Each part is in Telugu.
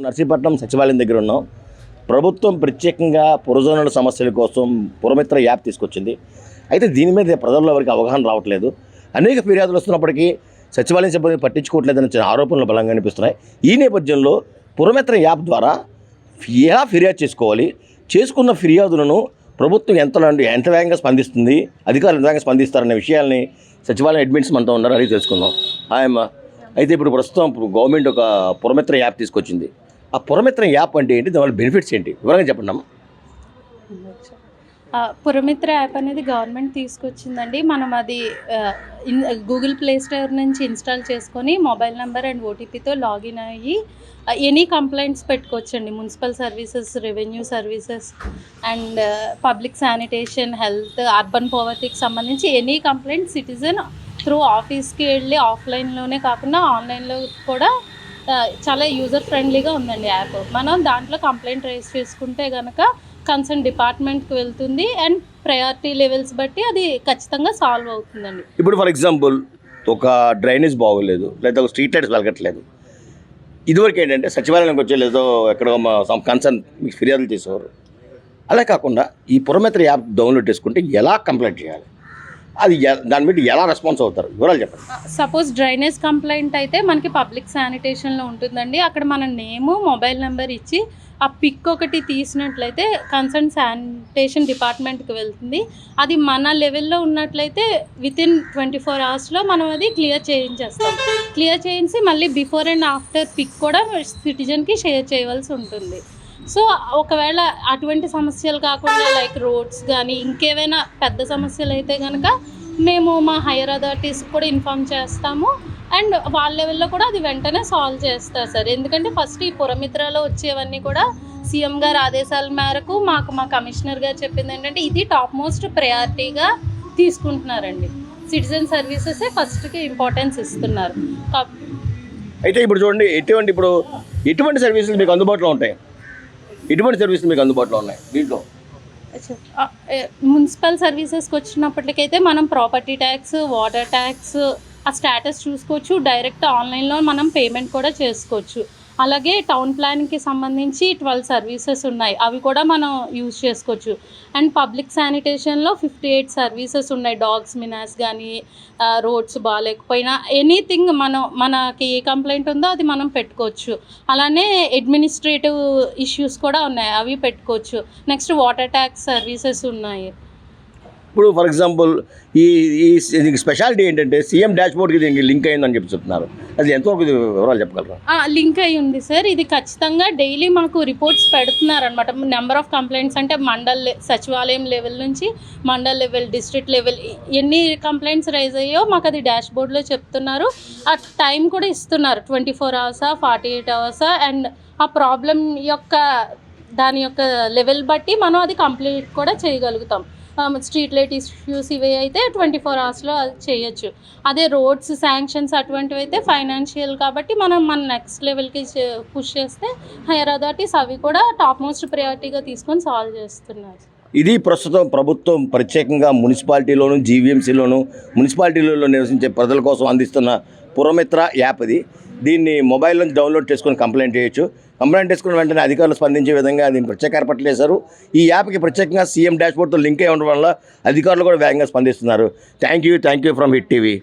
నర్సీపట్నం సచివాలయం దగ్గర ఉన్నాం. ప్రభుత్వం ప్రత్యేకంగా పురజోనుల సమస్యల కోసం పురమిత్ర యాప్ తీసుకొచ్చింది. అయితే దీని మీద ప్రజల్లో ఎవరికి అవగాహన రావట్లేదు. అనేక ఫిర్యాదులు వస్తున్నప్పటికీ సచివాలయం సిబ్బంది పట్టించుకోవట్లేదని ఆరోపణలు బలంగా అనిపిస్తున్నాయి. ఈ నేపథ్యంలో పురమిత్ర యాప్ ద్వారా ఎలా ఫిర్యాదు చేసుకోవాలి, చేసుకున్న ఫిర్యాదులను ప్రభుత్వం ఎంత వేగంగా స్పందిస్తుంది, అధికారులు ఎంత వేగంగా స్పందిస్తారనే విషయాల్ని సచివాలయం అడ్మిన్స్ మనతో ఉన్నారు, అడిగి తెలుసుకుందాం. ఆయమ్మ, అయితే ఇప్పుడు ప్రస్తుతం గవర్నమెంట్ ఒక పురమిత్ర యాప్ తీసుకొచ్చింది. ఆ పురమిత్ర యాప్ అంటే ఏంటి, దాని బెనిఫిట్స్ ఏంటి, వివరంగా చెప్పండి అమ్మా. పురమిత్ర యాప్ అనేది గవర్నమెంట్ తీసుకొచ్చిందండి. మనం అది గూగుల్ ప్లే స్టోర్ నుంచి ఇన్స్టాల్ చేసుకొని మొబైల్ నెంబర్ అండ్ ఓటీపీతో లాగిన్ అయ్యి ఎనీ కంప్లైంట్స్ పెట్టుకోవచ్చండి. Municipal services, revenue services and public sanitation, health, urban పోవర్టీకి సంబంధించి ఎనీ కంప్లైంట్ సిటిజన్ త్రూ ఆఫీస్కి వెళ్ళి ఆఫ్లైన్లోనే కాకుండా ఆన్లైన్లో కూడా చాలా యూజర్ ఫ్రెండ్లీగా ఉందండి యాప్. మనం దాంట్లో కంప్లైంట్ రైజ్ చేసుకుంటే కనుక కన్సర్న్ డిపార్ట్మెంట్కి వెళ్తుంది అండ్ ప్రయారిటీ లెవెల్స్ బట్టి అది ఖచ్చితంగా సాల్వ్ అవుతుందండి. ఇప్పుడు ఫర్ ఎగ్జాంపుల్ ఒక డ్రైనేజ్ బాగోలేదు, లేదా ఒక స్ట్రీట్ లైట్స్ వెలగట్లేదు. ఇదివరకు ఏంటంటే సచివాలయానికి వచ్చే లేదో ఎక్కడో కన్సర్న్ మీకు ఫిర్యాదులు చేసేవారు. అలా కాకుండా ఈ పురమిత్ర యాప్ డౌన్లోడ్ చేసుకుంటే ఎలా కంప్లైంట్ చేయాలి, అది దాని మీద ఎలా రెస్పాన్స్ అవుతారు, వివరాలు చెప్పండి. సపోజ్ డ్రైనేజ్ కంప్లైంట్ అయితే మనకి పబ్లిక్ శానిటేషన్లో ఉంటుందండి. అక్కడ మన నేము, మొబైల్ నెంబర్ ఇచ్చి ఆ పిక్ ఒకటి తీసినట్లయితే కన్సర్న్ శానిటేషన్ డిపార్ట్మెంట్కి వెళ్తుంది. అది మన లెవెల్లో ఉన్నట్లయితే వితిన్ 24 అవర్స్లో మనం అది క్లియర్ చేయించేస్తాం. క్లియర్ చేయించి మళ్ళీ బిఫోర్ అండ్ ఆఫ్టర్ పిక్ కూడా సిటిజన్కి షేర్ చేయవలసి ఉంటుంది. సో ఒకవేళ అటువంటి సమస్యలు కాకుండా లైక్ రోడ్స్ కానీ ఇంకేమైనా పెద్ద సమస్యలు అయితే కనుక మేము మా హైయర్ అథారిటీస్కి కూడా ఇన్ఫామ్ చేస్తాము అండ్ వాళ్ళ లెవెల్లో కూడా అది వెంటనే సాల్వ్ చేస్తారు సార్. ఎందుకంటే ఫస్ట్ ఈ పురమిత్రలో వచ్చేవన్నీ కూడా సీఎం గారి ఆదేశాల మేరకు మా కమిషనర్ గారు చెప్పింది ఏంటంటే ఇది టాప్ మోస్ట్ ప్రయారిటీగా తీసుకుంటున్నారండి. సిటిజన్ సర్వీసెసే ఫస్ట్కి ఇంపార్టెన్స్ ఇస్తున్నారు. అయితే ఇప్పుడు చూడండి, ఎటువంటి సర్వీసులు మీకు అందుబాటులో ఉంటాయి, ఎటువంటి సర్వీసులు మీకు అందుబాటులో ఉన్నాయి దీంట్లో? మున్సిపల్ సర్వీసెస్కి వచ్చినప్పటికైతే మనం ప్రాపర్టీ ట్యాక్స్, వాటర్ ట్యాక్స్ ఆ స్టేటస్ చూసుకోవచ్చు. డైరెక్ట్ ఆన్లైన్లో మనం పేమెంట్ కూడా చేసుకోవచ్చు. అలాగే టౌన్ ప్లానింగ్కి సంబంధించి 12 సర్వీసెస్ ఉన్నాయి, అవి కూడా మనం యూజ్ చేసుకోవచ్చు. అండ్ పబ్లిక్ శానిటేషన్లో 58 సర్వీసెస్ ఉన్నాయి. డాగ్స్ మినాస్ కానీ, రోడ్స్ బాగాలేకపోయినా ఎనీథింగ్ మనకి ఏ కంప్లైంట్ ఉందో అది మనం పెట్టుకోవచ్చు. అలానే అడ్మినిస్ట్రేటివ్ ఇష్యూస్ కూడా ఉన్నాయి, అవి పెట్టుకోవచ్చు. నెక్స్ట్ వాటర్ ట్యాక్స్ సర్వీసెస్ ఉన్నాయి. ఇప్పుడు ఫర్ ఎగ్జాంపుల్ ఈ స్పెషాలిటీ ఏంటంటే సీఎం డాష్ బోర్డ్కి దీనికి లింక్ అయిందని చెప్తున్నారు. అది ఎంతవరకు వివరాలు చెప్పగలరా? లింక్ అయి ఉంది సార్. ఇది ఖచ్చితంగా డైలీ మాకు రిపోర్ట్స్ పెడుతున్నారనమాట. నెంబర్ ఆఫ్ కంప్లైంట్స్ అంటే సచివాలయం లెవెల్ నుంచి మండల్ లెవెల్, డిస్ట్రిక్ట్ లెవెల్ ఎన్ని కంప్లైంట్స్ రైజ్ అయ్యో మాకు అది డాష్ బోర్డ్లో చెప్తున్నారు. ఆ టైం కూడా ఇస్తున్నారు, 24 అవర్సా, 48 అవర్సా. అండ్ ఆ ప్రాబ్లం దాని యొక్క లెవెల్ బట్టి మనం అది కంప్లీట్ కూడా చేయగలుగుతాం. స్ట్రీట్ లైట్ ఇష్యూస్ ఇవి అయితే 24 అవర్స్లో అది చేయొచ్చు. అదే రోడ్స్ శాంక్షన్స్ అటువంటివి అయితే ఫైనాన్షియల్ కాబట్టి మన నెక్స్ట్ లెవెల్కి పుష్ చేస్తే హైయర్ అథారిటీస్ అవి కూడా టాప్ మోస్ట్ ప్రయారిటీగా తీసుకొని సాల్వ్ చేస్తున్నారు. ఇది ప్రస్తుతం ప్రభుత్వం ప్రత్యేకంగా మున్సిపాలిటీలోను, జీవీఎంసీలోను, మున్సిపాలిటీలలో నివసించే ప్రజల కోసం అందిస్తున్న పురమిత్ర యాప్ ఇది. దీన్ని మొబైల్ నుంచి డౌన్లోడ్ చేసుకొని కంప్లైంట్ చేయొచ్చు. కంప్లైంట్ చేసుకున్న వెంటనే అధికారులు స్పందించే విధంగా దీన్ని ప్రత్యేక ఏర్పాట్లు చేశారు. ఈ యాప్కి ప్రత్యేకంగా సీఎం డాష్ బోర్డ్తో లింక్ అయి ఉండడం వల్ల అధికారులు కూడా వేగంగా స్పందిస్తున్నారు. Thank you from Hit TV.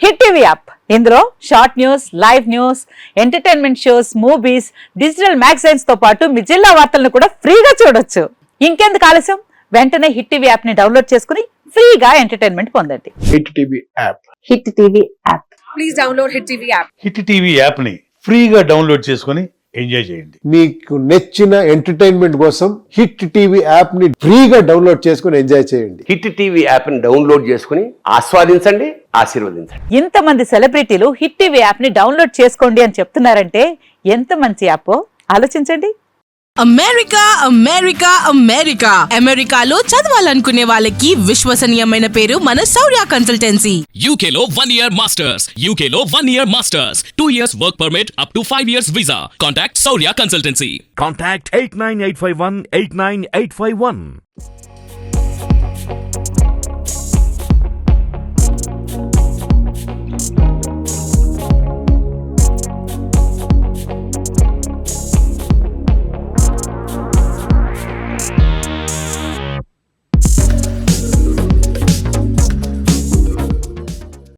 Hit TV app, ఇందులో short news, live news, entertainment shows, movies, digital magazines తో పాటు మీ జిల్లా వార్తలను కూడా ఫ్రీగా చూడొచ్చు. ఇంకెందుకు ఆలస్యం, వెంటనే హిట్ టీవీ యాప్ ని డౌన్లోడ్ చేసుకుని ఫ్రీగా ఎంటర్టైన్మెంట్ పొందండి. Hit TV app. Hit TV app. Please download hit TV app. Hit TV app ని ఫ్రీగా డౌన్లోడ్ చేసుకుని ఎంజాయ్ చేయండి. మీకు నచ్చిన ఎంటర్టైన్మెంట్ కోసం హిట్ టీవీ యాప్ ని ఫ్రీగా డౌన్లోడ్ చేసుకుని ఎంజాయ్ చేయండి. హిట్ టీవీ యాప్ ని డౌన్లోడ్ చేసుకుని ఆస్వాదించండి, ఆశీర్వదించండి. ఇంతమంది సెలబ్రిటీలు హిట్ టీవీ యాప్ ని డౌన్లోడ్ చేసుకోండి అని చెప్తున్నారంటే ఎంత మంచి యాప్ ఆలోచించండి. అమెరికా అమెరికా అమెరికా అమెరికాలో చదవాలనుకునే వాళ్ళకి విశ్వసనీయమైన పేరు మన శౌర్య కన్సల్టెన్సీ. UK లో 1 year masters, UK లో 1 year masters, 2 years work permit up to 5 years visa. Contact Saurya Consultancy. Contact 89851 89851.